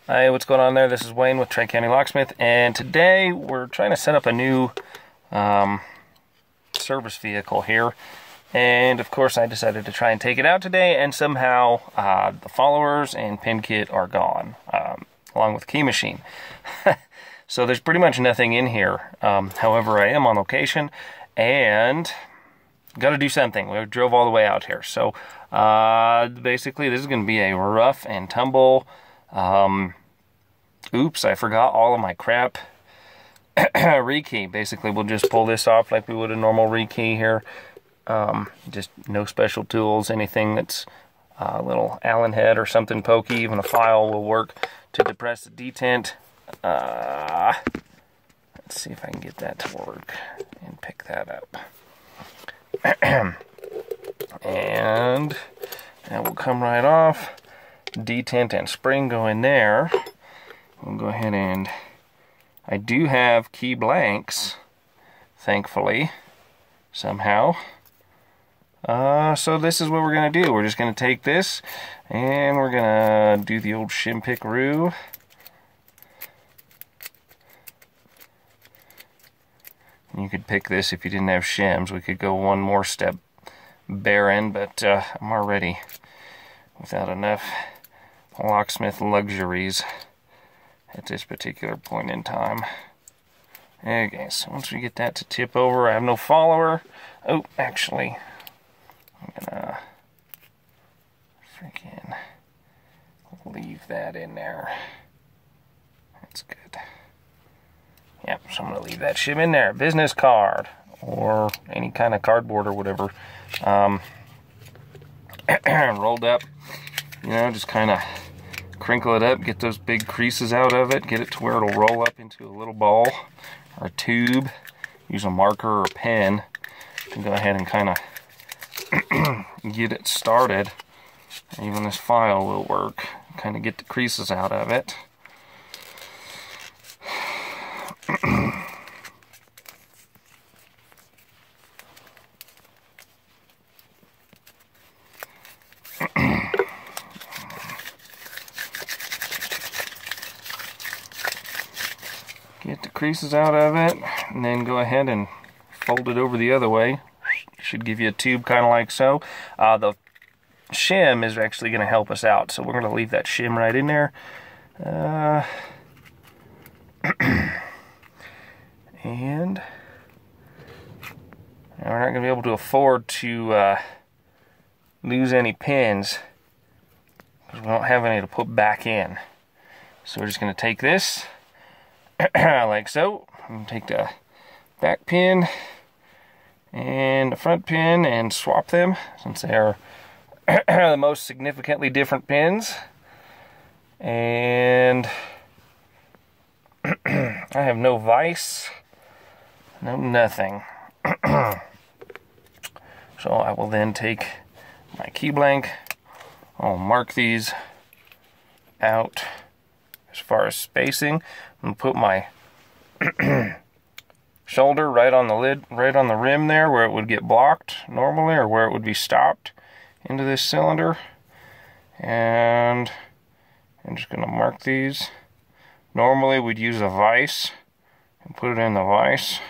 Hi, what's going on there? This is Wayne with Tri-County Locksmith, and today we're trying to set up a new service vehicle here. And of course I decided to try and take it out today, and somehow the followers and pin kit are gone, along with key machine. So there's pretty much nothing in here. However, I am on location and got to do something. We drove all the way out here. So basically this is going to be a rough and tumble. Oops, I forgot all of my crap. Rekey. Basically we'll just pull this off like we would a normal rekey here. Just no special tools, anything that's a little Allen head or something pokey, even a file will work to depress the detent. Let's see if I can get that to work and pick that up. And that will come right off. Detent and spring go in there. We'll go ahead and I do have key blanks, thankfully, somehow. So this is what we're going to do. We're just going to take this and we're going to do the old shim pick-roo. You could pick this if you didn't have shims. We could go one more step barren, but I'm already without enough locksmith luxuries at this particular point in time. Okay, so once we get that to tip over, I have no follower. Oh, actually, I'm gonna freaking leave that in there. That's good. Yep, so I'm gonna leave that shim in there. Business card or any kind of cardboard or whatever. Rolled up, you know, just kind of crinkle it up, get those big creases out of it, get it to where it'll roll up into a little ball or a tube. Use a marker or a pen to go ahead and kind of get it started. Even this file will work. Kind of get the creases out of it. Get the creases out of it, and then go ahead and fold it over the other way. Should give you a tube kind of like so. The shim is actually going to help us out, so we're going to leave that shim right in there. And we're not going to be able to afford to lose any pins because we don't have any to put back in. So we're just going to take this like so. I'm going to take the back pin and the front pin and swap them since they are the most significantly different pins. And I have no vise, no nothing. So I will then take my key blank. I'll mark these out as far as spacing and put my shoulder right on the lid, right on the rim there where it would get blocked normally, or where it would be stopped into this cylinder. And I'm just going to mark these. Normally we'd use a vise and put it in the vise.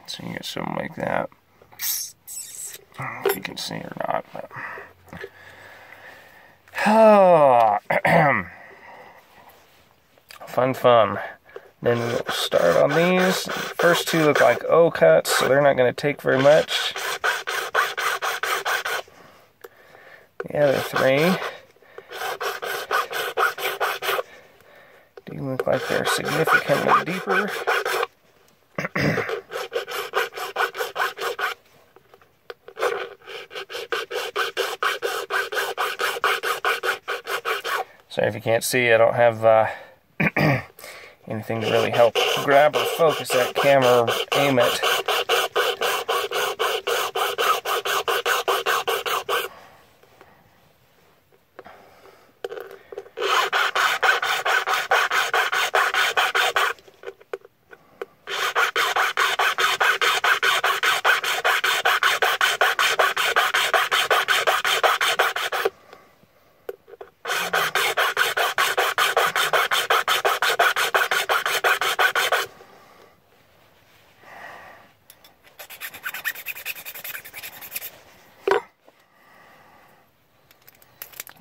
So you get something like that. I don't know if you can see or not, but fun. Then we'll start on these. The first two look like O cuts, so they're not going to take very much. The other three do look like they're significantly deeper. Sorry if you can't see, I don't have anything to really help grab or focus that camera or aim it.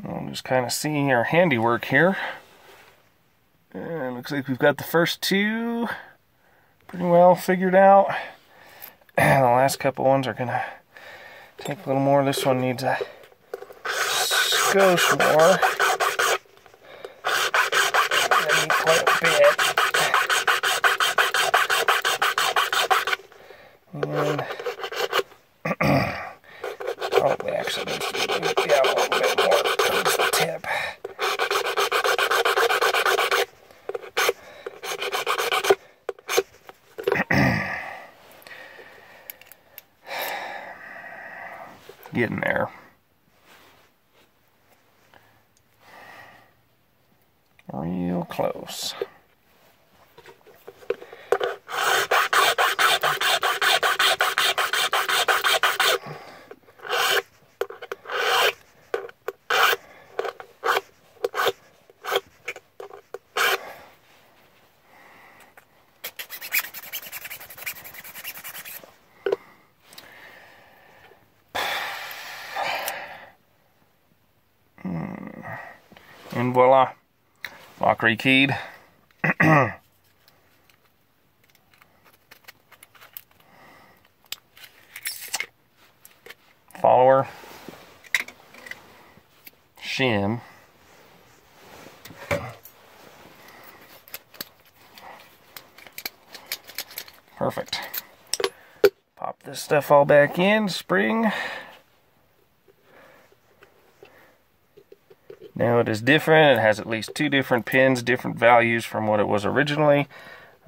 We'll just kind of see our handiwork here. And looks like we've got the first two pretty well figured out. And the last couple ones are gonna take a little more. This one needs a skosh more. I need quite a bit. And probably actually needs to be moved down a little bit more towards the tip. Getting there. Real close. And voila, lock rekeyed. Follower, shim, perfect. Pop this stuff all back in, spring. Now it is different. It has at least two different pins, different values from what it was originally.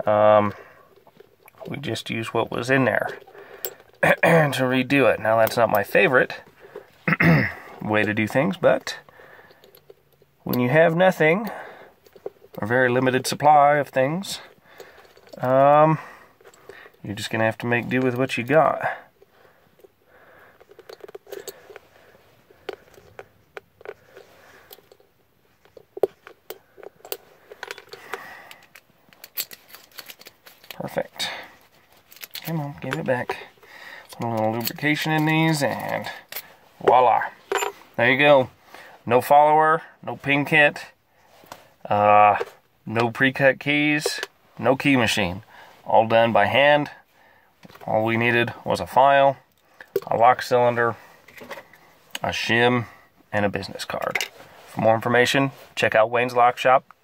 We just used what was in there to redo it. Now that's not my favorite way to do things, but when you have nothing, or very limited supply of things, you're just gonna have to make do with what you got. Perfect. Come on, give it back. Put a little lubrication in these and voila. There you go. No follower, no pin kit, no pre-cut keys, no key machine. All done by hand. All we needed was a file, a lock cylinder, a shim, and a business card. For more information, check out WaynesLockShop.com.